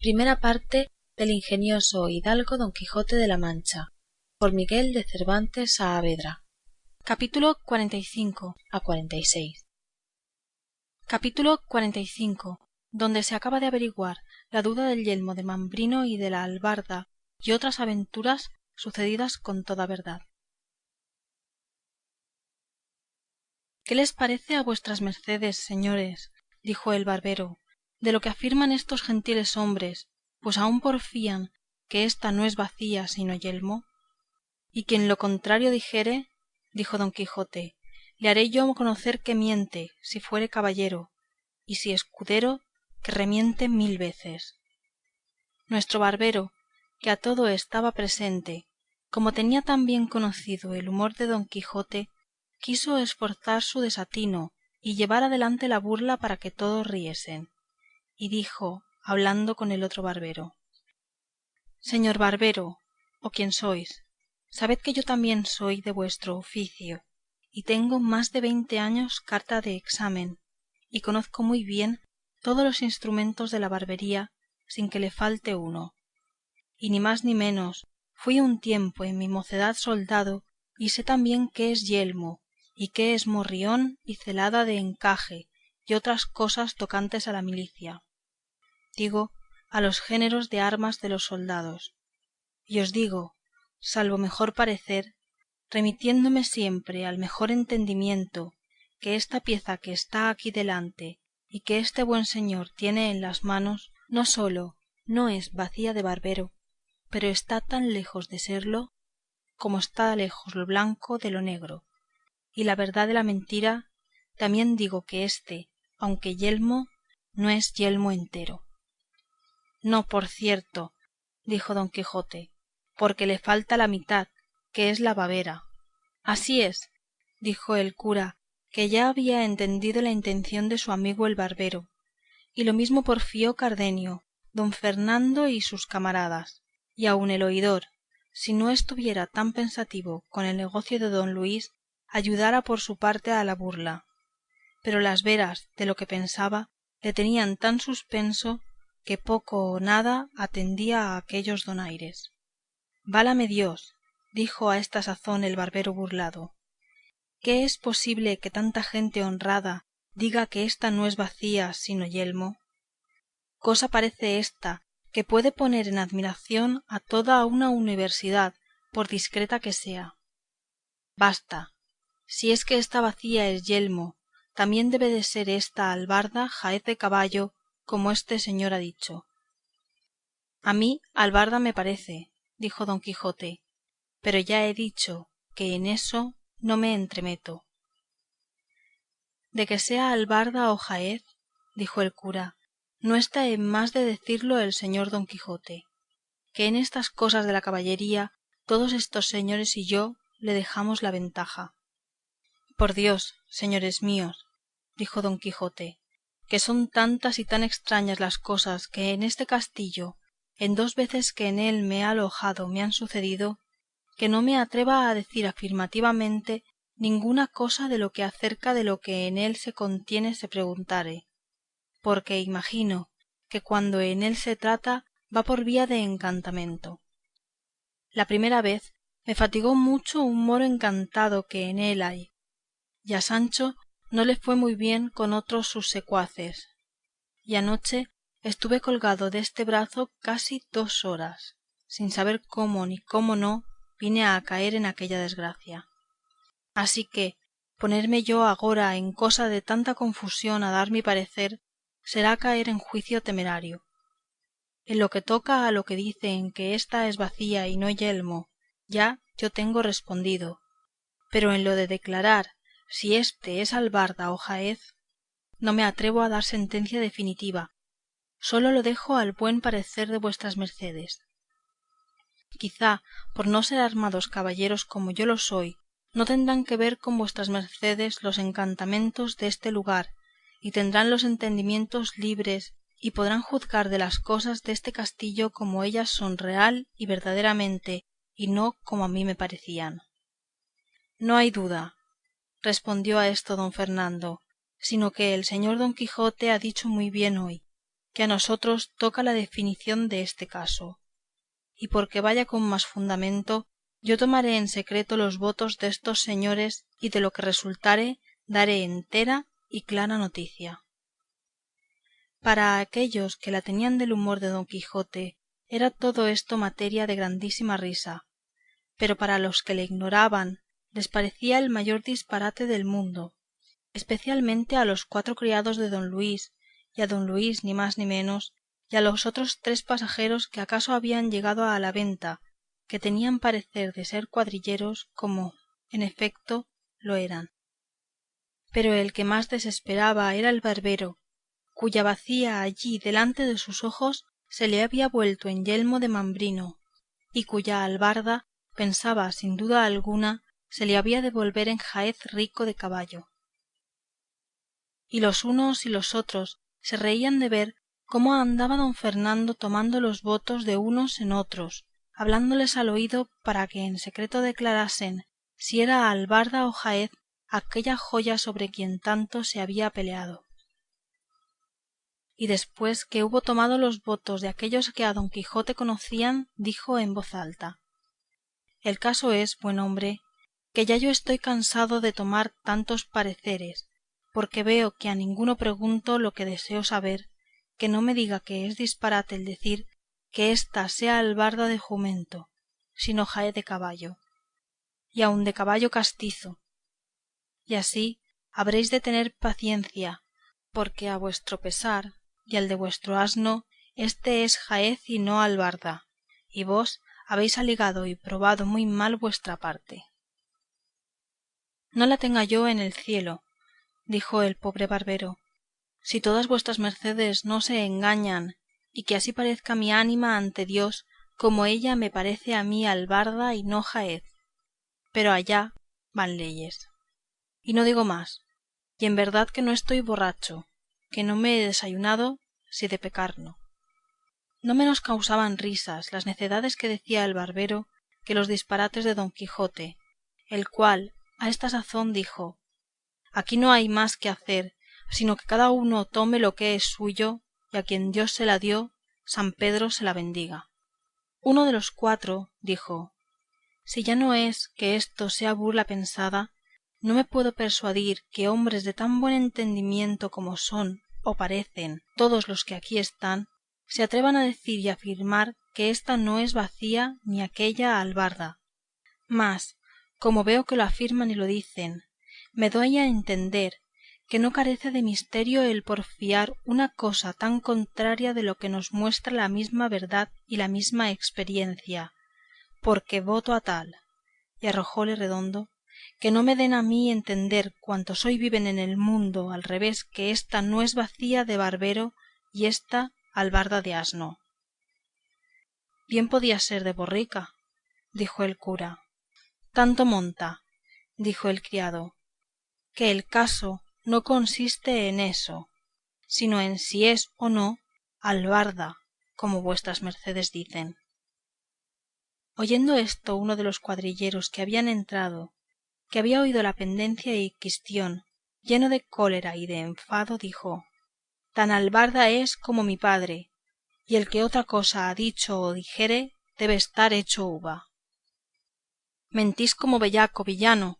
Primera parte del ingenioso hidalgo Don Quijote de la Mancha, por Miguel de Cervantes Saavedra. Capítulo XLV. 46. Capítulo XLV. Donde se acaba de averiguar la duda del yelmo de Mambrino y de la albarda y otras aventuras sucedidas con toda verdad. ¿Qué les parece a vuestras mercedes, señores? Dijo el barbero, de lo que afirman estos gentiles hombres, pues aún porfían que ésta no es bacía sino yelmo. Y quien lo contrario dijere, dijo Don Quijote, le haré yo conocer que miente, si fuere caballero, y si escudero, que remiente 1000 veces. Nuestro barbero, que a todo estaba presente, como tenía tan bien conocido el humor de Don Quijote, quiso esforzar su desatino y llevar adelante la burla para que todos riesen, y dijo, hablando con el otro barbero: Señor barbero, o quien sois, sabed que yo también soy de vuestro oficio, y tengo más de 20 años carta de examen, y conozco muy bien todos los instrumentos de la barbería sin que le falte uno. Y ni más ni menos, fui un tiempo en mi mocedad soldado, y sé también qué es yelmo, y qué es morrión y celada de encaje, y otras cosas tocantes a la milicia, digo, a los géneros de armas de los soldados. Y os digo, salvo mejor parecer, remitiéndome siempre al mejor entendimiento, que esta pieza que está aquí delante y que este buen señor tiene en las manos, no sólo no es bacía de barbero, pero está tan lejos de serlo como está lejos lo blanco de lo negro, y la verdad de la mentira. También digo que éste, aunque yelmo, no es yelmo entero. No, por cierto, dijo Don Quijote, porque le falta la mitad, que es la babera. Así es, dijo el cura, que ya había entendido la intención de su amigo el barbero, y lo mismo porfió Cardenio, don Fernando y sus camaradas, y aun el oidor, si no estuviera tan pensativo con el negocio de don Luis, ayudara por su parte a la burla. Pero las veras de lo que pensaba le tenían tan suspenso que poco o nada atendía a aquellos donaires. Válame Dios, dijo a esta sazón el barbero burlado, ¿qué es posible que tanta gente honrada diga que ésta no es bacía sino yelmo? Cosa parece ésta que puede poner en admiración a toda una universidad, por discreta que sea. Basta, si es que esta bacía es yelmo, también debe de ser esta albarda jaez de caballo, como este señor ha dicho. A mí albarda me parece, dijo Don Quijote, pero ya he dicho que en eso no me entremeto. De que sea albarda o jaez, dijo el cura, no está en más de decirlo el señor Don Quijote, que en estas cosas de la caballería todos estos señores y yo le dejamos la ventaja. Por Dios, señores míos, dijo Don Quijote, que son tantas y tan extrañas las cosas que en este castillo, en 2 veces que en él me he alojado, me han sucedido, que no me atreva a decir afirmativamente ninguna cosa de lo que acerca de lo que en él se contiene se preguntare, porque imagino que cuando en él se trata va por vía de encantamento. La primera vez me fatigó mucho un moro encantado que en él hay, y a Sancho no le fue muy bien con otros sus secuaces, y anoche estuve colgado deste brazo casi 2 horas, sin saber cómo ni cómo no vine a caer en aquella desgracia. Así que ponerme yo agora en cosa de tanta confusión a dar mi parecer será caer en juicio temerario. En lo que toca a lo que dicen que ésta es bacía y no yelmo, ya yo tengo respondido, pero en lo de declarar si éste es albarda o jaez, no me atrevo a dar sentencia definitiva, sólo lo dejo al buen parecer de vuestras mercedes. Quizá, por no ser armados caballeros como yo lo soy, no tendrán que ver con vuestras mercedes los encantamentos de este lugar, y tendrán los entendimientos libres, y podrán juzgar de las cosas deste castillo como ellas son real y verdaderamente, y no como a mí me parecían. No hay duda, respondió a esto don Fernando, sino que el señor Don Quijote ha dicho muy bien hoy, que a nosotros toca la definición de este caso, y porque vaya con más fundamento, yo tomaré en secreto los votos destos señores y de lo que resultare daré entera y clara noticia. Para aquellos que la tenían del humor de Don Quijote era todo esto materia de grandísima risa, pero para los que le ignoraban les parecía el mayor disparate del mundo, especialmente a los 4 criados de don Luis, y a don Luis ni más ni menos, y a los otros 3 pasajeros que acaso habían llegado a la venta, que tenían parecer de ser cuadrilleros como, en efecto, lo eran. Pero el que más desesperaba era el barbero, cuya bacía allí delante de sus ojos se le había vuelto en yelmo de mambrino, y cuya albarda, pensaba sin duda alguna, se le había de volver en jaez rico de caballo. Y los unos y los otros se reían de ver cómo andaba don Fernando tomando los votos de unos en otros, hablándoles al oído para que en secreto declarasen si era albarda o jaez aquella joya sobre quien tanto se había peleado. Y después que hubo tomado los votos de aquellos que a don Quijote conocían, dijo en voz alta: El caso es, buen hombre, que ya yo estoy cansado de tomar tantos pareceres, porque veo que a ninguno pregunto lo que deseo saber, que no me diga que es disparate el decir que ésta sea albarda de jumento, sino jaez de caballo, y aun de caballo castizo. Y así habréis de tener paciencia, porque a vuestro pesar y al de vuestro asno éste es jaez y no albarda, y vos habéis aligado y probado muy mal vuestra parte. No la tenga yo en el cielo, dijo el pobre barbero, si todas vuestras mercedes no se engañan, y que así parezca mi ánima ante Dios como ella me parece a mí albarda y no jaez, pero allá van leyes. Y no digo más, y en verdad que no estoy borracho, que no me he desayunado, si de pecar no. No menos causaban risas las necedades que decía el barbero que los disparates de Don Quijote, el cual a esta sazón dijo: Aquí no hay más que hacer, sino que cada uno tome lo que es suyo, y a quien Dios se la dio, San Pedro se la bendiga. Uno de los 4 dijo: Si ya no es que esto sea burla pensada, no me puedo persuadir que hombres de tan buen entendimiento como son, o parecen, todos los que aquí están, se atrevan a decir y afirmar que ésta no es bacía ni aquella albarda. Mas, como veo que lo afirman y lo dicen, me doy a entender que no carece de misterio el porfiar una cosa tan contraria de lo que nos muestra la misma verdad y la misma experiencia, porque voto a tal, y arrojóle Redondo, que no me den a mí entender cuantos hoy viven en el mundo al revés que ésta no es bacía de barbero y ésta albarda de asno. Bien podía ser de borrica, dijo el cura. Tanto monta, dijo el criado, que el caso no consiste en eso, sino en si es o no albarda, como vuestras mercedes dicen. Oyendo esto, uno de los cuadrilleros que habían entrado, que había oído la pendencia y quistión, lleno de cólera y de enfado, dijo: Tan albarda es como mi padre, y el que otra cosa ha dicho o dijere debe estar hecho uva. Mentís como bellaco, villano,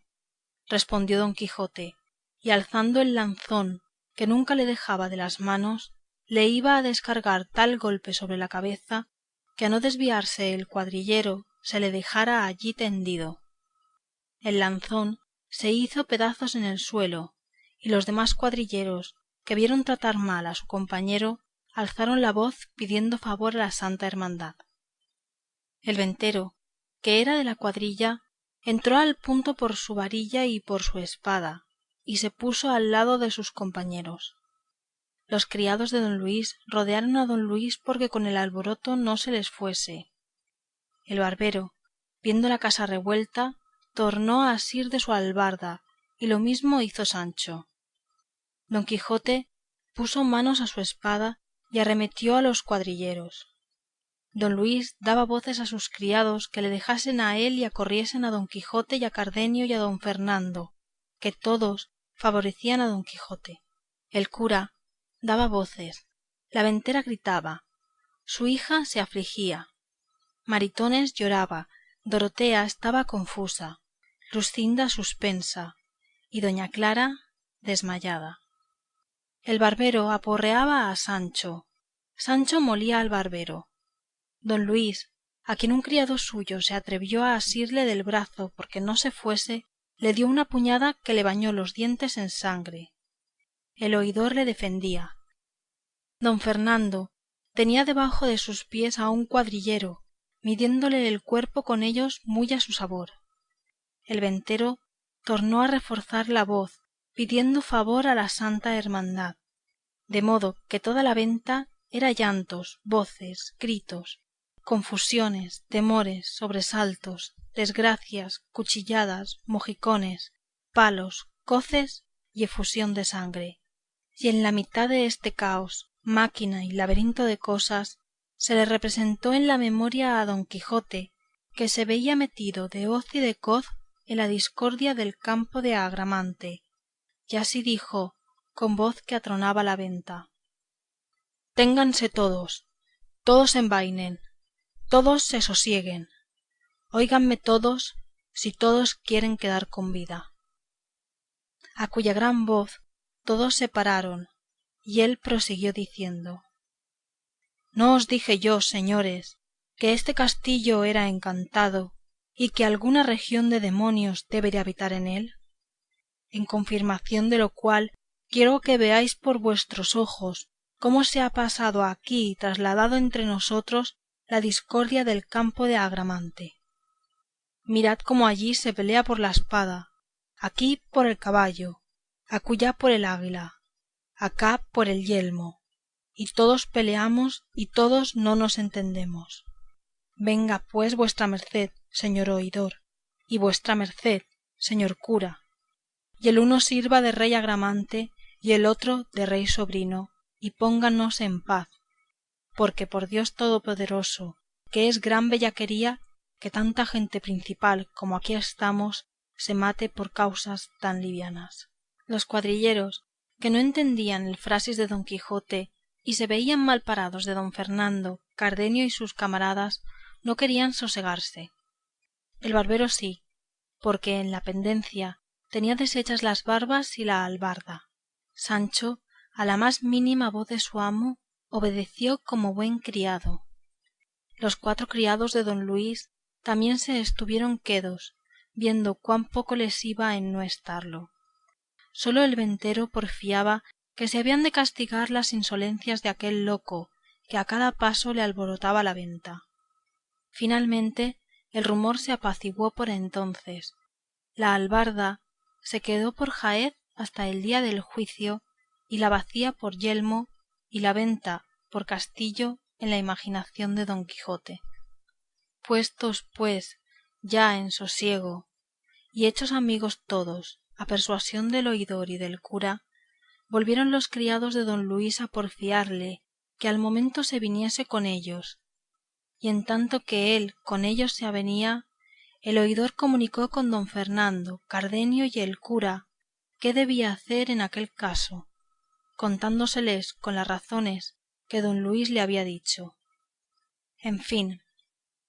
respondió don Quijote, y alzando el lanzón que nunca le dejaba de las manos, le iba a descargar tal golpe sobre la cabeza que a no desviarse el cuadrillero se le dejara allí tendido. El lanzón se hizo pedazos en el suelo, y los demás cuadrilleros, que vieron tratar mal a su compañero, alzaron la voz pidiendo favor a la santa hermandad. El ventero, que era de la cuadrilla, entró al punto por su varilla y por su espada, y se puso al lado de sus compañeros. Los criados de don Luis rodearon a don Luis porque con el alboroto no se les fuese. El barbero, viendo la casa revuelta, tornó a asir de su albarda, y lo mismo hizo Sancho. Don Quijote puso manos a su espada y arremetió a los cuadrilleros. Don Luis daba voces a sus criados que le dejasen a él y acorriesen a Don Quijote y a Cardenio y a Don Fernando, que todos favorecían a Don Quijote. El cura daba voces, La ventera gritaba, su hija se afligía, Maritornes lloraba, Dorotea estaba confusa, Luscinda suspensa y doña Clara desmayada. El barbero aporreaba a Sancho, Sancho molía al barbero. Don Luis, a quien un criado suyo se atrevió a asirle del brazo porque no se fuese, le dio una puñada que le bañó los dientes en sangre. El oidor le defendía. Don Fernando tenía debajo de sus pies a un cuadrillero, midiéndole el cuerpo con ellos muy a su sabor. El ventero tornó a reforzar la voz, pidiendo favor a la santa hermandad, de modo que toda la venta era llantos, voces, gritos, confusiones, temores, sobresaltos, desgracias, cuchilladas, mojicones, palos, coces y efusión de sangre. Y en la mitad de este caos, máquina y laberinto de cosas, se le representó en la memoria a Don Quijote, que se veía metido de hoz y de coz en la discordia del campo de Agramante, y así dijo, con voz que atronaba la venta: Ténganse todos, todos envainen, todos se sosieguen, óiganme todos, si todos quieren quedar con vida. A cuya gran voz todos se pararon, y él prosiguió diciendo: ¿No os dije yo, señores, que este castillo era encantado y que alguna región de demonios debe de habitar en él? En confirmación de lo cual quiero que veáis por vuestros ojos cómo se ha pasado aquí y trasladado entre nosotros la discordia del campo de Agramante. Mirad cómo allí se pelea por la espada, aquí por el caballo, acullá por el águila, acá por el yelmo, y todos peleamos y todos no nos entendemos. Venga pues vuestra merced, señor oidor, y vuestra merced, señor cura, y el uno sirva de rey Agramante y el otro de rey sobrino, y pónganos en paz, porque por Dios todopoderoso, que es gran bellaquería que tanta gente principal como aquí estamos se mate por causas tan livianas. Los cuadrilleros, que no entendían el frasis de Don Quijote y se veían mal parados de don Fernando, Cardenio y sus camaradas, no querían sosegarse. El barbero sí, porque en la pendencia tenía deshechas las barbas y la albarda. Sancho, a la más mínima voz de su amo, obedeció como buen criado. Los 4 criados de don Luis también se estuvieron quedos, viendo cuán poco les iba en no estarlo. Sólo el ventero porfiaba que se habían de castigar las insolencias de aquel loco, que a cada paso le alborotaba la venta. Finalmente el rumor se apaciguó por entonces. La albarda se quedó por jaez hasta el día del juicio, y la bacía por yelmo, y la venta por castillo en la imaginación de Don Quijote. Puestos, pues, ya en sosiego, y hechos amigos todos, a persuasión del oidor y del cura, volvieron los criados de don Luis a porfiarle que al momento se viniese con ellos, y en tanto que él con ellos se avenía, el oidor comunicó con don Fernando, Cardenio y el cura qué debía hacer en aquel caso, contándoseles con las razones que don Luis le había dicho. En fin,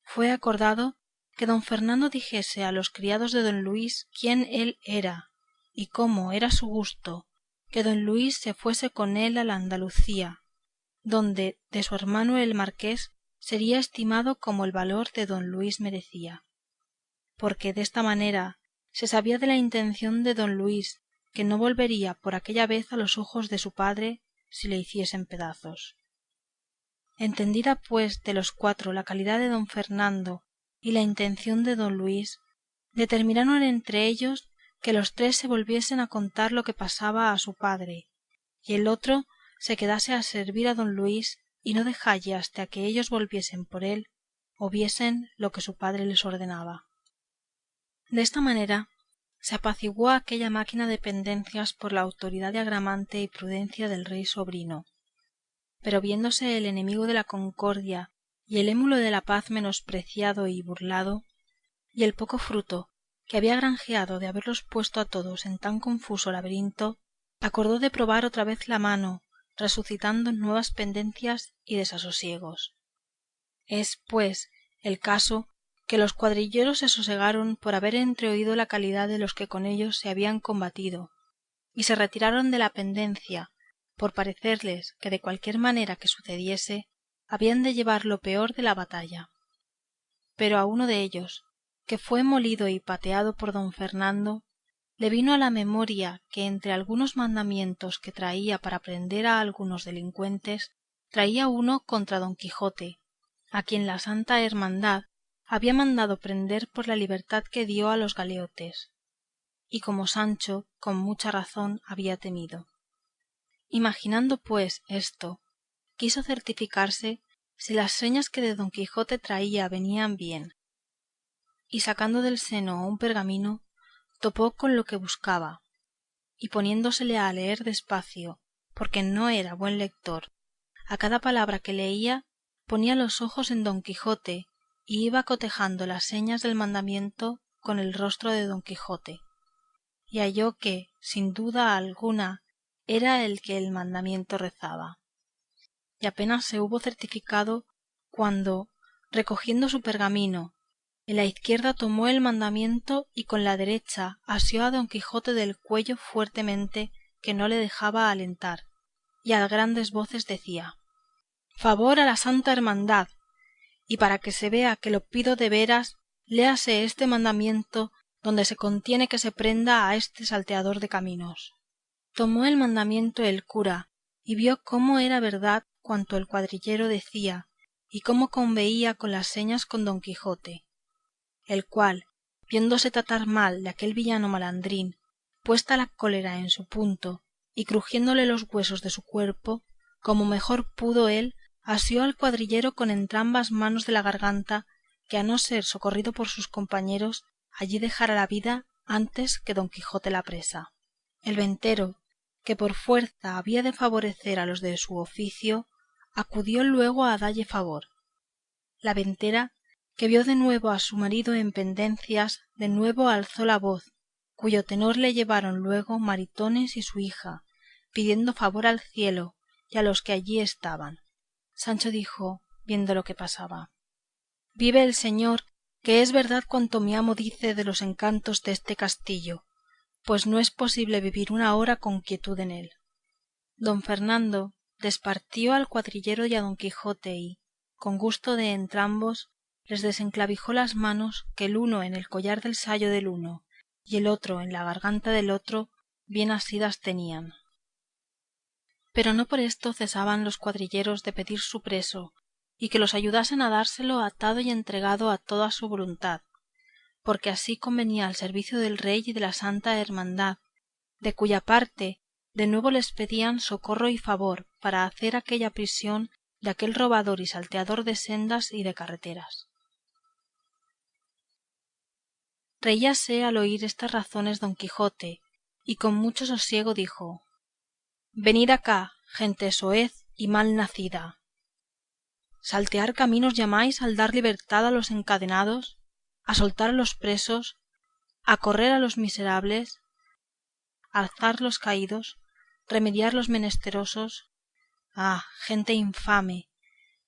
fue acordado que don Fernando dijese a los criados de don Luis quién él era y cómo era su gusto que don Luis se fuese con él a la Andalucía, donde de su hermano el marqués sería estimado como el valor de don Luis merecía, porque desta manera se sabía de la intención de don Luis, que no volvería por aquella vez a los ojos de su padre si le hiciesen pedazos. Entendida pues de los 4 la calidad de don Fernando y la intención de don Luis, determinaron entre ellos que los 3 se volviesen a contar lo que pasaba a su padre, y el otro se quedase a servir a don Luis y no dejalle hasta que ellos volviesen por él o viesen lo que su padre les ordenaba. De esta manera se apaciguó aquella máquina de pendencias por la autoridad de Agramante y prudencia del rey sobrino. Pero viéndose el enemigo de la concordia y el émulo de la paz menospreciado y burlado, y el poco fruto que había granjeado de haberlos puesto a todos en tan confuso laberinto, acordó de probar otra vez la mano resucitando nuevas pendencias y desasosiegos. Es, pues, el caso que los cuadrilleros se sosegaron por haber entreoído la calidad de los que con ellos se habían combatido, y se retiraron de la pendencia, por parecerles que de cualquier manera que sucediese, habían de llevar lo peor de la batalla. Pero a uno de ellos, que fue molido y pateado por don Fernando, le vino a la memoria que entre algunos mandamientos que traía para prender a algunos delincuentes, traía uno contra don Quijote, a quien la Santa Hermandad había mandado prender por la libertad que dio a los galeotes, y como Sancho con mucha razón había temido. Imaginando pues esto, quiso certificarse si las señas que de don Quijote traía venían bien, y sacando del seno un pergamino, topó con lo que buscaba, y poniéndosele a leer despacio, porque no era buen lector, a cada palabra que leía ponía los ojos en don Quijote y iba cotejando las señas del mandamiento con el rostro de don Quijote, y halló que, sin duda alguna, era el que el mandamiento rezaba. Y apenas se hubo certificado cuando, recogiendo su pergamino, en la izquierda tomó el mandamiento y con la derecha asió a don Quijote del cuello fuertemente, que no le dejaba alentar, y a grandes voces decía: favor a la Santa Hermandad, y para que se vea que lo pido de veras, léase este mandamiento donde se contiene que se prenda a este salteador de caminos. Tomó el mandamiento el cura y vio cómo era verdad cuanto el cuadrillero decía y cómo conveía con las señas con don Quijote, el cual, viéndose tratar mal de aquel villano malandrín, puesta la cólera en su punto y crujiéndole los huesos de su cuerpo, como mejor pudo él, asió al cuadrillero con entrambas manos de la garganta, que a no ser socorrido por sus compañeros allí dejara la vida antes que don Quijote la presa. El ventero, que por fuerza había de favorecer a los de su oficio, acudió luego a dalle favor. La ventera, que vio de nuevo a su marido en pendencias, de nuevo alzó la voz, cuyo tenor le llevaron luego Maritornes y su hija, pidiendo favor al cielo y a los que allí estaban. Sancho dijo, viendo lo que pasaba: vive el Señor, que es verdad cuanto mi amo dice de los encantos de este castillo, pues no es posible vivir una hora con quietud en él. Don Fernando despartió al cuadrillero y a don Quijote y, con gusto de entrambos, les desenclavijó las manos, que el uno en el collar del sayo del uno y el otro en la garganta del otro bien asidas tenían. Pero no por esto cesaban los cuadrilleros de pedir su preso y que los ayudasen a dárselo atado y entregado a toda su voluntad, porque así convenía al servicio del rey y de la Santa Hermandad, de cuya parte de nuevo les pedían socorro y favor para hacer aquella prisión de aquel robador y salteador de sendas y de carreteras. Reíase al oír estas razones don Quijote, y con mucho sosiego dijo: venid acá, gente soez y mal nacida. ¿Saltear caminos llamáis al dar libertad a los encadenados, a soltar a los presos, a correr a los miserables, alzar los caídos, remediar los menesterosos? Ah, gente infame,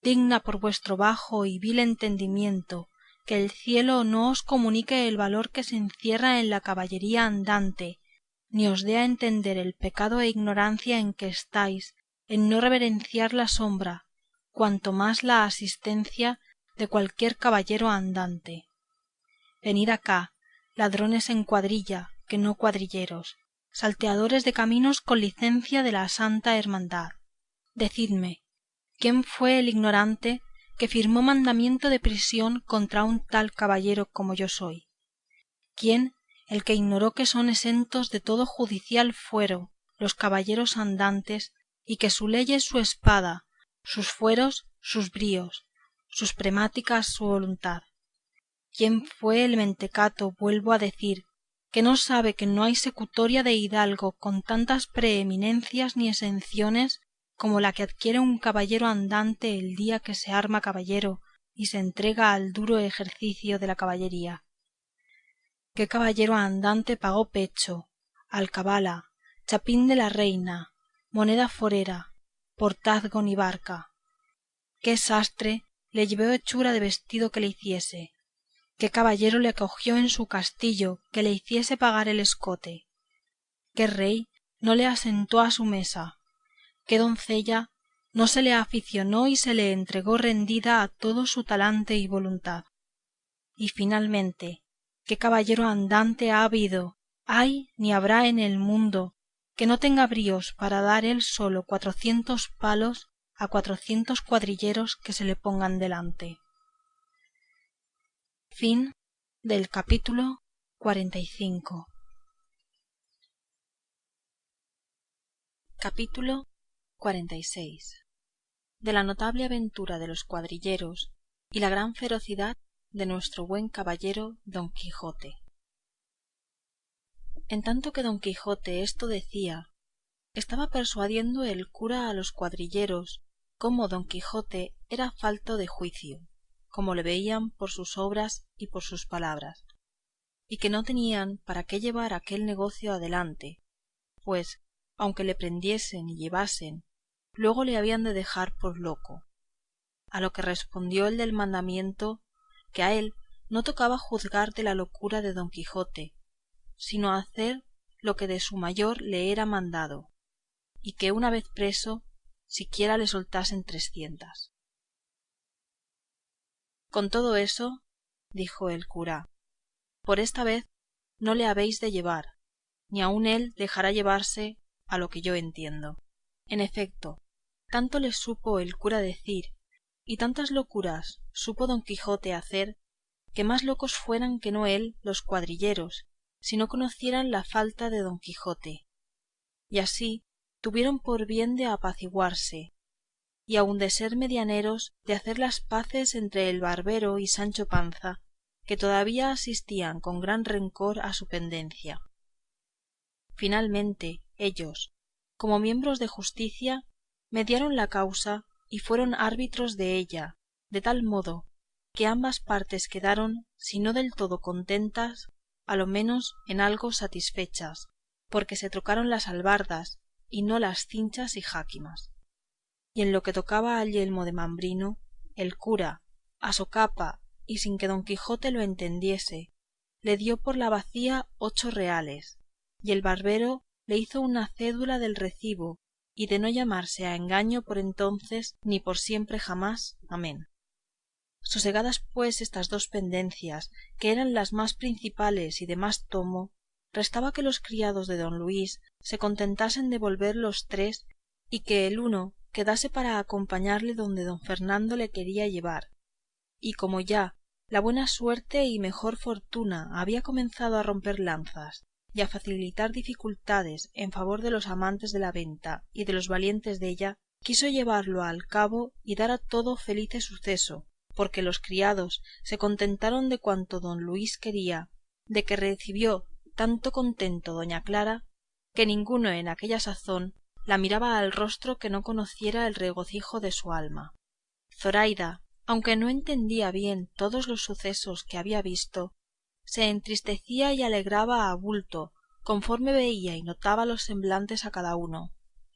digna por vuestro bajo y vil entendimiento, que el cielo no os comunique el valor que se encierra en la caballería andante, ni os dé a entender el pecado e ignorancia en que estáis, en no reverenciar la sombra, cuanto más la asistencia de cualquier caballero andante. Venid acá, ladrones en cuadrilla, que no cuadrilleros, salteadores de caminos con licencia de la Santa Hermandad. Decidme, ¿quién fue el ignorante que firmó mandamiento de prisión contra un tal caballero como yo soy? ¿Quién el que ignoró que son exentos de todo judicial fuero los caballeros andantes y que su ley es su espada, sus fueros sus bríos, sus premáticas su voluntad? ¿Quién fue el mentecato, vuelvo a decir, que no sabe que no hay secutoria de hidalgo con tantas preeminencias ni exenciones como la que adquiere un caballero andante el día que se arma caballero y se entrega al duro ejercicio de la caballería? ¿Qué caballero andante pagó pecho, alcabala, chapín de la reina, moneda forera, portazgo ni barca. ¿Qué sastre le llevó hechura de vestido que le hiciese? ¿Qué caballero le acogió en su castillo que le hiciese pagar el escote? ¿Qué rey no le asentó a su mesa? ¿Qué doncella no se le aficionó y se le entregó rendida a todo su talante y voluntad? Y finalmente, ¿qué caballero andante ha habido, hay ni habrá en el mundo que no tenga bríos para dar él solo 400 palos a 400 cuadrilleros que se le pongan delante? Capítulo 45. Capítulo 46. De la notable aventura de los cuadrilleros y la gran ferocidad de nuestro buen caballero Don Quijote. En tanto que Don Quijote esto decía, estaba persuadiendo el cura a los cuadrilleros cómo Don Quijote era falto de juicio, como le veían por sus obras y por sus palabras, y que no tenían para qué llevar aquel negocio adelante, pues, aunque le prendiesen y llevasen, luego le habían de dejar por loco. A lo que respondió el del mandamiento, que a él no tocaba juzgar de la locura de Don Quijote, sino hacer lo que de su mayor le era mandado, y que una vez preso, siquiera le soltasen 300. Con todo eso, dijo el cura, por esta vez no le habéis de llevar, ni aun él dejará llevarse, a lo que yo entiendo. En efecto, tanto le supo el cura decir, y tantas locuras supo Don Quijote hacer, que más locos fueran que no él los cuadrilleros, si no conocieran la falta de Don Quijote. Y así tuvieron por bien de apaciguarse, y aun de ser medianeros de hacer las paces entre el barbero y Sancho Panza, que todavía asistían con gran rencor a su pendencia. Finalmente ellos, como miembros de justicia, mediaron la causa y fueron árbitros de ella, de tal modo que ambas partes quedaron, si no del todo contentas, a lo menos en algo satisfechas, porque se trocaron las albardas y no las cinchas y jáquimas. Y en lo que tocaba al yelmo de Mambrino, el cura, a socapa y sin que Don Quijote lo entendiese, le dio por la bacía 8 reales, y el barbero le hizo una cédula del recibo y de no llamarse a engaño por entonces ni por siempre jamás. Amén. Sosegadas pues estas dos pendencias, que eran las más principales y de más tomo, restaba que los criados de don Luis se contentasen de volver los 3 y que el uno quedase para acompañarle donde don Fernando le quería llevar. Y como ya la buena suerte y mejor fortuna había comenzado a romper lanzas y a facilitar dificultades en favor de los amantes de la venta y de los valientes della, quiso llevarlo al cabo y dar a todo felice suceso, porque los criados se contentaron de cuanto don Luis quería, de que recibió tanto contento doña Clara, que ninguno en aquella sazón la miraba al rostro que no conociera el regocijo de su alma. Zoraida, aunque no entendía bien todos los sucesos que había visto, se entristecía y alegraba a bulto conforme veía y notaba los semblantes a cada uno,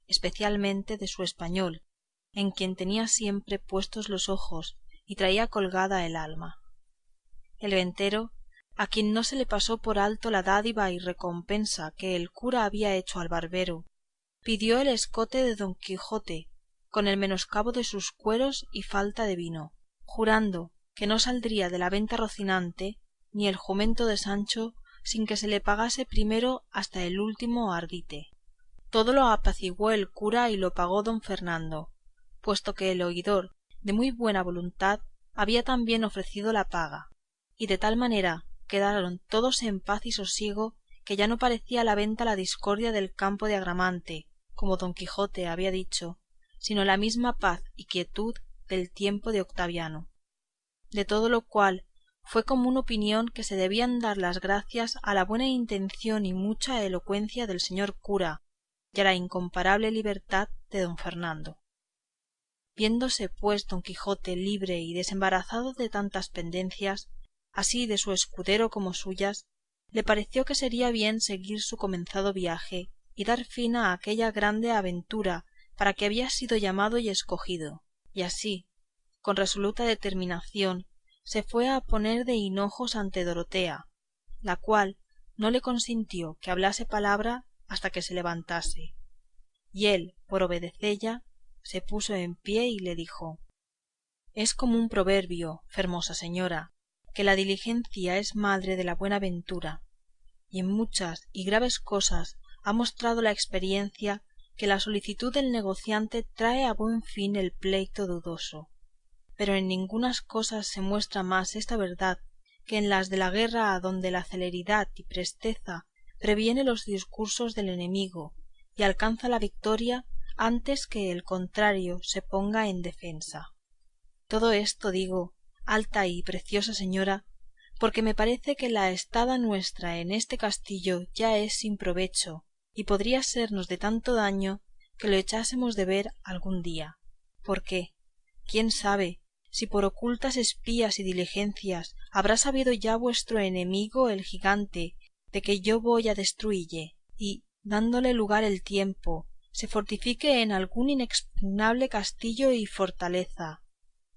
especialmente de su español, en quien tenía siempre puestos los ojos y traía colgada el alma. El ventero, a quien no se le pasó por alto la dádiva y recompensa que el cura había hecho al barbero, pidió el escote de Don Quijote con el menoscabo de sus cueros y falta de vino, jurando que no saldría de la venta rocinante ni el jumento de Sancho sin que se le pagase primero hasta el último ardite. Todo lo apaciguó el cura y lo pagó don Fernando, puesto que el oidor, de muy buena voluntad, había también ofrecido la paga, y de tal manera quedaron todos en paz y sosiego que ya no parecía la venta la discordia del campo de Agramante, como don Quijote había dicho, sino la misma paz y quietud del tiempo de Octaviano. De todo lo cual fue común opinión que se debían dar las gracias a la buena intención y mucha elocuencia del señor cura y a la incomparable libertad de don Fernando. Viéndose pues don Quijote libre y desembarazado de tantas pendencias, así de su escudero como suyas, le pareció que sería bien seguir su comenzado viaje y dar fin a aquella grande aventura para que había sido llamado y escogido, y así, con resoluta determinación, se fue a poner de hinojos ante Dorotea, la cual no le consintió que hablase palabra hasta que se levantase, y él, por obedecella, se puso en pie y le dijo: es común proverbio, fermosa señora, que la diligencia es madre de la buena ventura, y en muchas y graves cosas ha mostrado la experiencia que la solicitud del negociante trae a buen fin el pleito dudoso, pero en ningunas cosas se muestra más esta verdad que en las de la guerra, adonde la celeridad y presteza previene los discursos del enemigo y alcanza la victoria antes que el contrario se ponga en defensa. Todo esto digo, alta y preciosa señora, porque me parece que la estada nuestra en este castillo ya es sin provecho y podría sernos de tanto daño que lo echásemos de ver algún día, porque, quién sabe, si por ocultas espías y diligencias habrá sabido ya vuestro enemigo el gigante de que yo voy a destruille, y, dándole lugar el tiempo, se fortifique en algún inexpugnable castillo y fortaleza,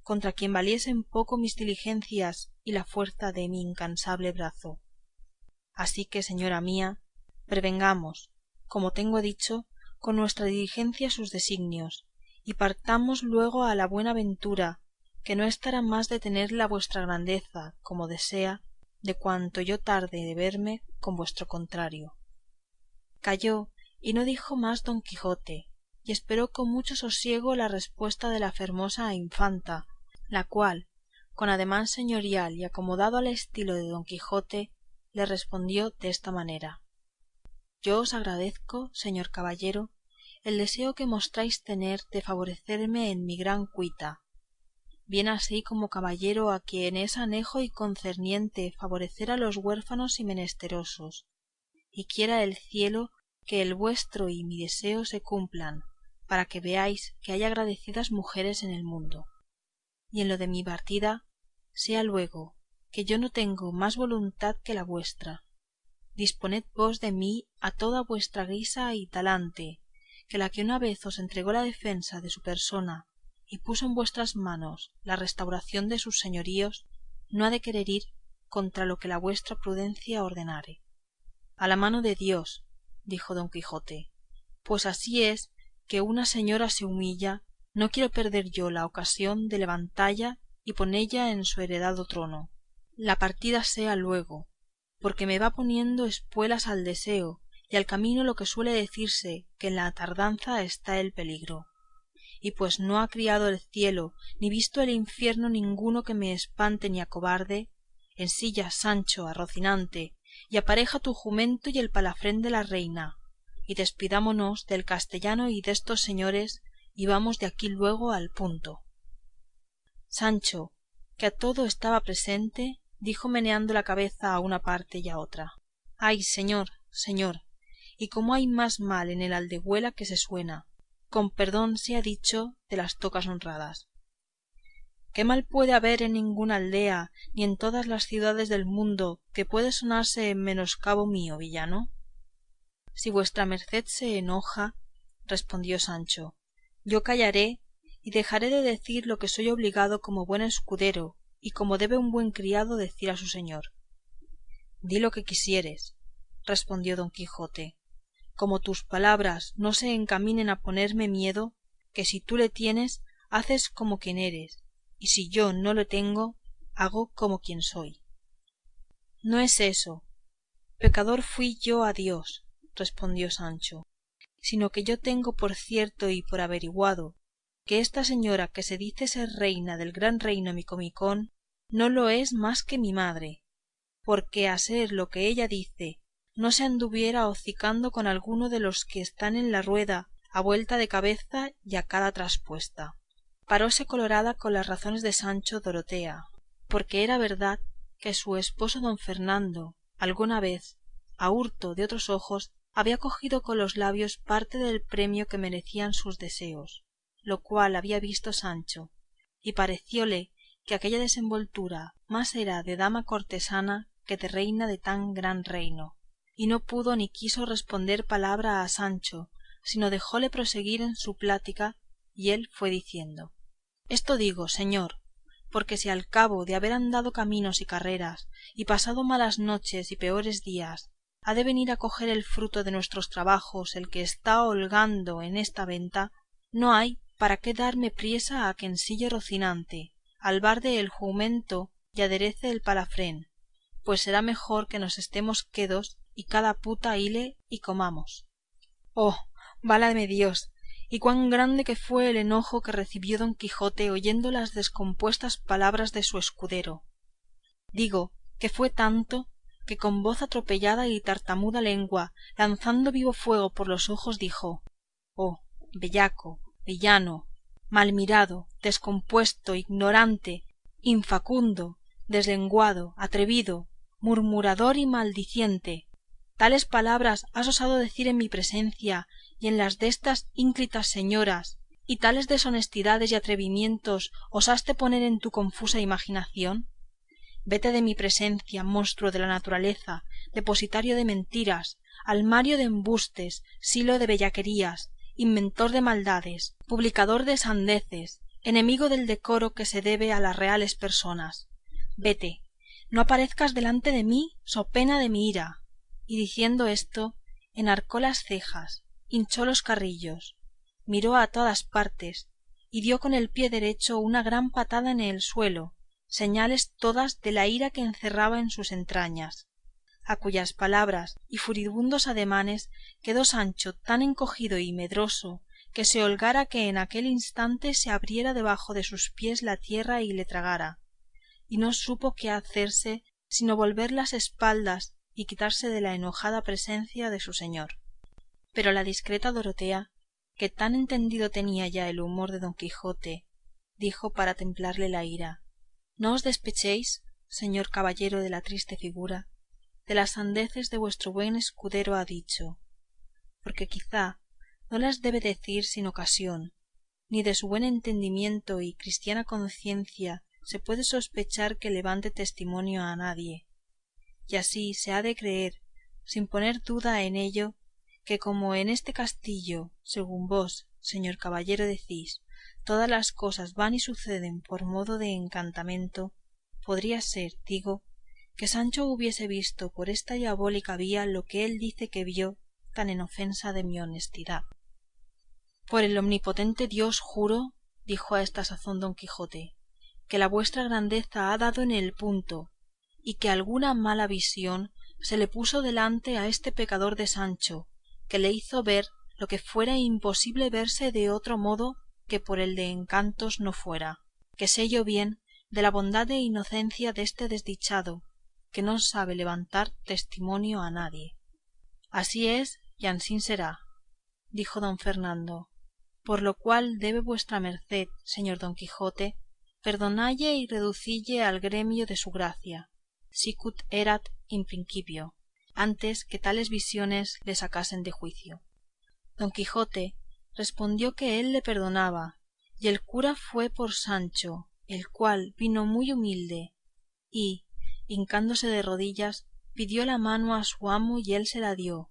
contra quien valiesen poco mis diligencias y la fuerza de mi incansable brazo. Así que, señora mía, prevengamos, como tengo dicho, con nuestra diligencia sus designios, y partamos luego a la buena ventura, que no estará más de tenerla vuestra grandeza, como desea, de cuanto yo tarde de verme con vuestro contrario. Calló y no dijo más don Quijote, y esperó con mucho sosiego la respuesta de la fermosa infanta, la cual, con ademán señorial y acomodado al estilo de don Quijote, le respondió desta manera: yo os agradezco, señor caballero, el deseo que mostráis tener de favorecerme en mi gran cuita, bien así como caballero a quien es anejo y concerniente favorecer a los huérfanos y menesterosos, y quiera el cielo que el vuestro y mi deseo se cumplan, para que veáis que hay agradecidas mujeres en el mundo. Y en lo de mi partida, sea luego que yo no tengo más voluntad que la vuestra. Disponed vos de mí a toda vuestra guisa y talante, que la que una vez os entregó la defensa de su persona y puso en vuestras manos la restauración de sus señoríos, no ha de querer ir contra lo que la vuestra prudencia ordenare. A la mano de Dios, dijo don Quijote, pues así es que una señora se humilla, no quiero perder yo la ocasión de levantalla y ponella en su heredado trono. La partida sea luego, porque me va poniendo espuelas al deseo y al camino lo que suele decirse que en la tardanza está el peligro. Y pues no ha criado el cielo ni visto el infierno ninguno que me espante ni acobarde, ensilla, Sancho, a Rocinante, y apareja tu jumento y el palafrén de la reina, y despidámonos del castellano y destos señores, y vamos de aquí luego al punto. Sancho, que a todo estaba presente, dijo meneando la cabeza a una parte y a otra: ay, señor, señor, y cómo hay más mal en el aldehuela que se suena, con perdón sea dicho, de las tocas honradas. ¿Qué mal puede haber en ninguna aldea ni en todas las ciudades del mundo que puede sonarse en menoscabo mío, villano? Si vuestra merced se enoja, respondió Sancho, yo callaré y dejaré de decir lo que soy obligado como buen escudero y como debe un buen criado decir a su señor. Di lo que quisieres, respondió don Quijote, como tus palabras no se encaminen a ponerme miedo, que si tú le tienes, haces como quien eres, y si yo no le tengo, hago como quien soy. No es eso, pecador fui yo a Dios, respondió Sancho, sino que yo tengo por cierto y por averiguado que esta señora que se dice ser reina del gran reino Micomicón no lo es más que mi madre, porque a ser lo que ella dice no se anduviera hocicando con alguno de los que están en la rueda a vuelta de cabeza y a cada traspuesta. Paróse colorada con las razones de Sancho Dorotea, porque era verdad que su esposo don Fernando alguna vez, a hurto de otros ojos, había cogido con los labios parte del premio que merecían sus deseos, lo cual había visto Sancho, y parecióle que aquella desenvoltura más era de dama cortesana que de reina de tan gran reino, y no pudo ni quiso responder palabra a Sancho, sino dejóle proseguir en su plática y él fue diciendo: esto digo, señor, porque si al cabo de haber andado caminos y carreras y pasado malas noches y peores días ha de venir a coger el fruto de nuestros trabajos el que está holgando en esta venta, no hay para qué darme priesa a que ensille rocinante, albarde el jumento y aderece el palafrén, pues será mejor que nos estemos quedos y cada puta hile y comamos. Oh, válame Dios, y cuán grande que fue el enojo que recibió don Quijote oyendo las descompuestas palabras de su escudero. Digo que fue tanto que con voz atropellada y tartamuda lengua, lanzando vivo fuego por los ojos, dijo: oh, bellaco, villano, mal mirado, descompuesto, ignorante, infacundo, deslenguado, atrevido, murmurador y maldiciente, tales palabras has osado decir en mi presencia y en las destas ínclitas señoras, y tales deshonestidades y atrevimientos osaste poner en tu confusa imaginación. Vete de mi presencia, monstruo de la naturaleza, depositario de mentiras, almario de embustes, silo de bellaquerías, inventor de maldades, publicador de sandeces, enemigo del decoro que se debe a las reales personas. Vete, no aparezcas delante de mí so pena de mi ira. Y diciendo esto, enarcó las cejas, hinchó los carrillos, miró a todas partes y dio con el pie derecho una gran patada en el suelo, señales todas de la ira que encerraba en sus entrañas, a cuyas palabras y furibundos ademanes quedó Sancho tan encogido y medroso que se holgara que en aquel instante se abriera debajo de sus pies la tierra y le tragara, y no supo qué hacerse sino volver las espaldas y quitarse de la enojada presencia de su señor. Pero la discreta Dorotea, que tan entendido tenía ya el humor de don Quijote, dijo para templarle la ira: no os despechéis, señor caballero de la triste figura, de las sandeces de vuestro buen escudero ha dicho, porque quizá no las debe decir sin ocasión, ni de su buen entendimiento y cristiana conciencia se puede sospechar que levante testimonio a nadie, y así se ha de creer, sin poner duda en ello, que como en este castillo, según vos, señor caballero, decís, todas las cosas van y suceden por modo de encantamento, podría ser, digo, que Sancho hubiese visto por esta diabólica vía lo que él dice que vio, tan en ofensa de mi honestidad. Por el omnipotente Dios juro, dijo a esta sazón don Quijote, que la vuestra grandeza ha dado en el punto, y que alguna mala visión se le puso delante a este pecador de Sancho, que le hizo ver lo que fuera imposible verse de otro modo que por el de encantos no fuera, que sé yo bien de la bondad e inocencia deste desdichado, que no sabe levantar testimonio a nadie. Así es y ansí será, dijo don Fernando, por lo cual debe vuestra merced, señor don Quijote, perdonalle y reducille al gremio de su gracia, sicut erat in principio, antes que tales visiones le sacasen de juicio. Don Quijote respondió que él le perdonaba, y el cura fue por Sancho, el cual vino muy humilde, y, hincándose de rodillas, pidió la mano a su amo y él se la dio,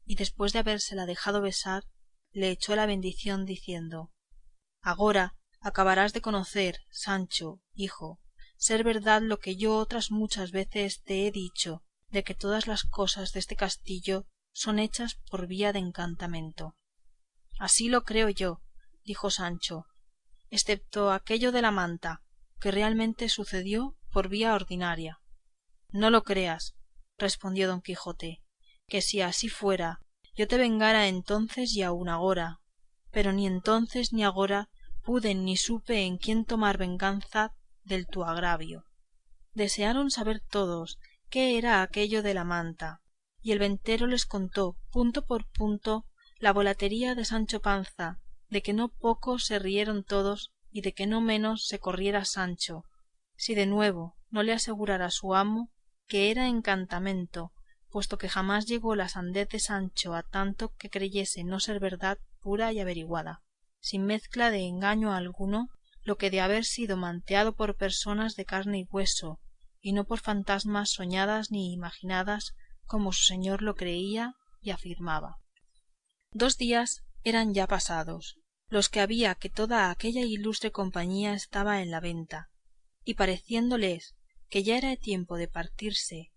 y después de habérsela dejado besar, le echó la bendición diciendo: agora acabarás de conocer, Sancho, hijo, ser verdad lo que yo otras muchas veces te he dicho, de que todas las cosas deste castillo son hechas por vía de encantamento. Así lo creo yo, dijo Sancho, excepto aquello de la manta, que realmente sucedió por vía ordinaria. No lo creas, respondió don Quijote, que si así fuera, yo te vengara entonces y aun agora, pero ni entonces ni agora pude ni supe en quién tomar venganza del tu agravio. Desearon saber todos qué era aquello de la manta, y el ventero les contó punto por punto la volatería de Sancho Panza, de que no poco se rieron todos y de que no menos se corriera Sancho, si de nuevo no le asegurara su amo que era encantamento, puesto que jamás llegó la sandez de Sancho a tanto que creyese no ser verdad pura y averiguada, sin mezcla de engaño alguno, lo que de haber sido manteado por personas de carne y hueso, y no por fantasmas soñadas ni imaginadas como su señor lo creía y afirmaba. 2 días eran ya pasados, los que había que toda aquella ilustre compañía estaba en la venta, y pareciéndoles que ya era tiempo de partirse,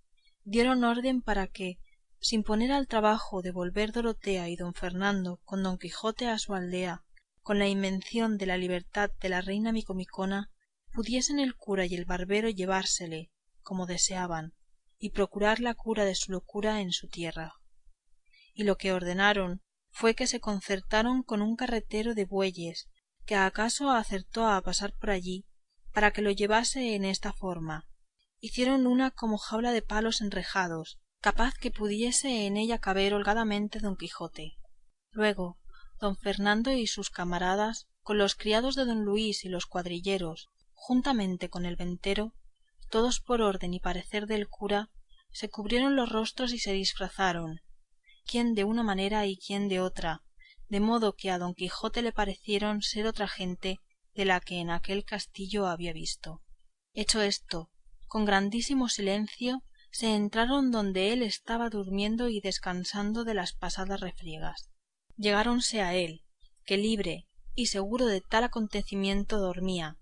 dieron orden para que, sin poner al trabajo de volver Dorotea y don Fernando con don Quijote a su aldea, con la invención de la libertad de la reina Micomicona, pudiesen el cura y el barbero llevársele, como deseaban, y procurar la cura de su locura en su tierra. Y lo que ordenaron fue que se concertaron con un carretero de bueyes, que acaso acertó a pasar por allí, para que lo llevase en esta forma. Hicieron una como jaula de palos enrejados, capaz que pudiese en ella caber holgadamente don Quijote. Luego don Fernando y sus camaradas, con los criados de don Luis y los cuadrilleros, juntamente con el ventero, todos por orden y parecer del cura, se cubrieron los rostros y se disfrazaron, quién de una manera y quién de otra, de modo que a don Quijote le parecieron ser otra gente de la que en aquel castillo había visto. Hecho esto, con grandísimo silencio se entraron donde él estaba durmiendo y descansando de las pasadas refriegas. Llegáronse a él, que libre y seguro de tal acontecimiento dormía,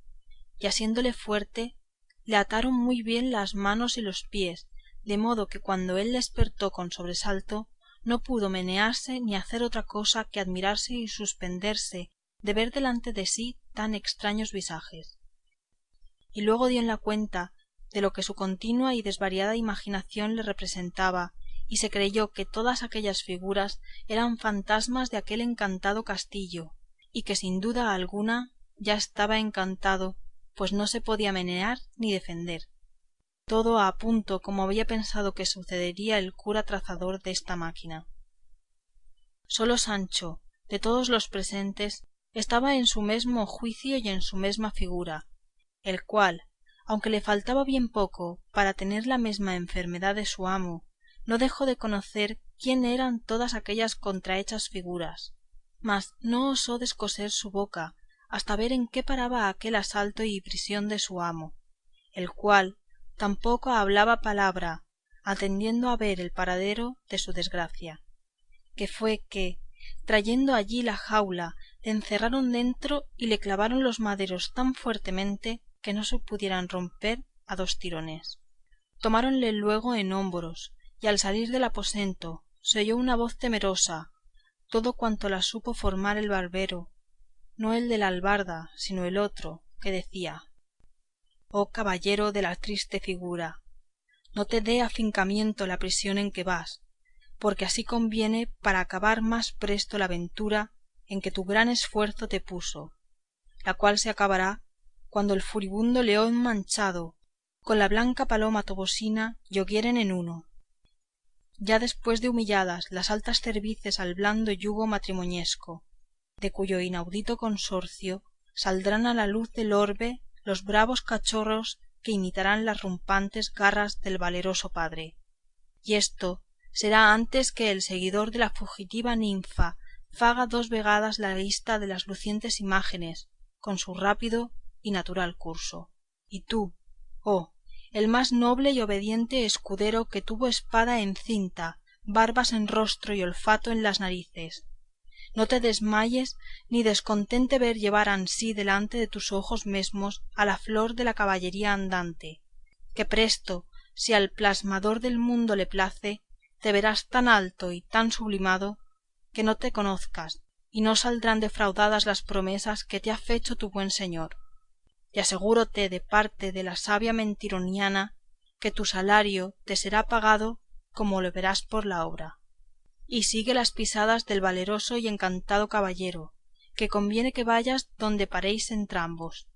y asiéndole fuerte, le ataron muy bien las manos y los pies, de modo que cuando él despertó con sobresalto, no pudo menearse ni hacer otra cosa que admirarse y suspenderse de ver delante de sí tan extraños visajes. Y luego dio en la cuenta de lo que su continua y desvariada imaginación le representaba, y se creyó que todas aquellas figuras eran fantasmas de aquel encantado castillo, y que sin duda alguna ya estaba encantado, pues no se podía menear ni defender. Todo a punto como había pensado que sucedería el cura trazador desta máquina. Sólo Sancho, de todos los presentes, estaba en su mesmo juicio y en su mesma figura, el cual, aunque le faltaba bien poco para tener la mesma enfermedad de su amo, no dejó de conocer quién eran todas aquellas contrahechas figuras, mas no osó descoser su boca hasta ver en qué paraba aquel asalto y prisión de su amo, el cual tampoco hablaba palabra, atendiendo a ver el paradero de su desgracia, que fue que, trayendo allí la jaula, le encerraron dentro y le clavaron los maderos tan fuertemente que no se pudieran romper a dos tirones. Tomáronle luego en hombros, y al salir del aposento se oyó una voz temerosa, todo cuanto la supo formar el barbero, no el de la albarda, sino el otro, que decía: «Oh caballero de la triste figura, no te dé afincamiento la prisión en que vas, porque así conviene para acabar más presto la aventura en que tu gran esfuerzo te puso, la cual se acabará cuando el furibundo león manchado con la blanca paloma tobosina yoguieren en uno, ya después de humilladas las altas cervices al blando yugo matrimoñesco, de cuyo inaudito consorcio saldrán a la luz del orbe los bravos cachorros que imitarán las rumpantes garras del valeroso padre. Y esto será antes que el seguidor de la fugitiva ninfa faga dos vegadas la vista de las lucientes imágenes con su rápido y natural curso. Y tú, oh, el más noble y obediente escudero que tuvo espada en cinta, barbas en rostro y olfato en las narices, no te desmayes ni descontente ver llevar ansí delante de tus ojos mesmos a la flor de la caballería andante, que presto, si al plasmador del mundo le place, te verás tan alto y tan sublimado que no te conozcas y no saldrán defraudadas las promesas que te ha fecho tu buen señor. Y asegúrote de parte de la sabia mentironiana que tu salario te será pagado como lo verás por la obra. Y sigue las pisadas del valeroso y encantado caballero, que conviene que vayas donde paréis entrambos,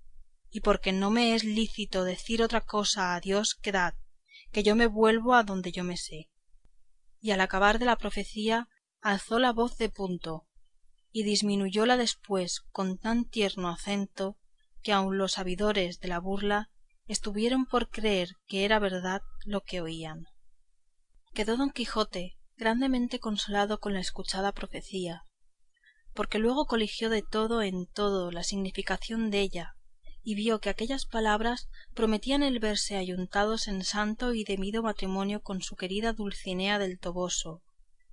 y porque no me es lícito decir otra cosa a Dios que dad, que yo me vuelvo a donde yo me sé». Y al acabar de la profecía alzó la voz de punto, y disminuyóla después con tan tierno acento que aun los sabidores de la burla estuvieron por creer que era verdad lo que oían. Quedó don Quijote grandemente consolado con la escuchada profecía, porque luego coligió de todo en todo la significación della, y vio que aquellas palabras prometían el verse ayuntados en santo y debido matrimonio con su querida Dulcinea del Toboso,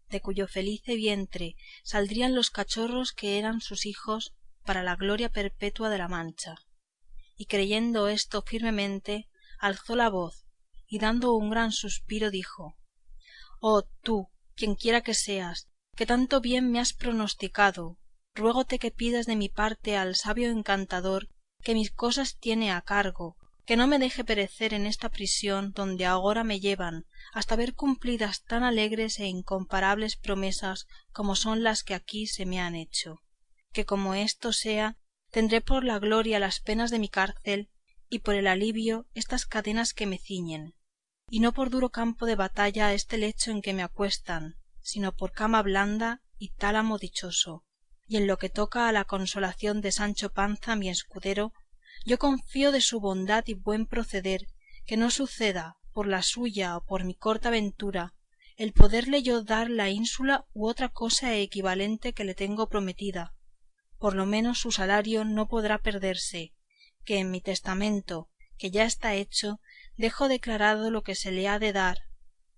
de cuyo felice vientre saldrían los cachorros que eran sus hijos para la gloria perpetua de la Mancha. Y creyendo esto firmemente, alzó la voz y dando un gran suspiro dijo: Oh tú, quienquiera que seas, que tanto bien me has pronosticado, ruégote que pidas de mi parte al sabio encantador que mis cosas tiene a cargo, que no me deje perecer en esta prisión donde agora me llevan, hasta ver cumplidas tan alegres e incomparables promesas como son las que aquí se me han hecho, que como esto sea, tendré por la gloria las penas de mi cárcel y por el alivio estas cadenas que me ciñen, y no por duro campo de batalla este lecho en que me acuestan, sino por cama blanda y tálamo dichoso. Y en lo que toca a la consolación de Sancho Panza mi escudero, yo confío de su bondad y buen proceder que no suceda, por la suya o por mi corta ventura, el poderle yo dar la ínsula u otra cosa equivalente que le tengo prometida. Por lo menos su salario no podrá perderse, que en mi testamento, que ya está hecho, dejo declarado lo que se le ha de dar,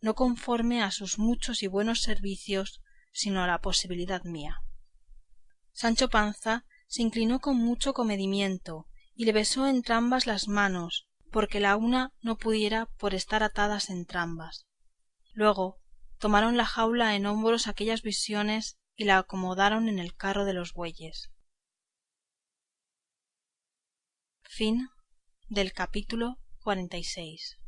no conforme a sus muchos y buenos servicios, sino a la posibilidad mía. Sancho Panza se inclinó con mucho comedimiento y le besó entrambas las manos, porque la una no pudiera por estar atadas entrambas. Luego tomaron la jaula en hombros aquellas visiones y la acomodaron en el carro de los bueyes. Fin del capítulo 46.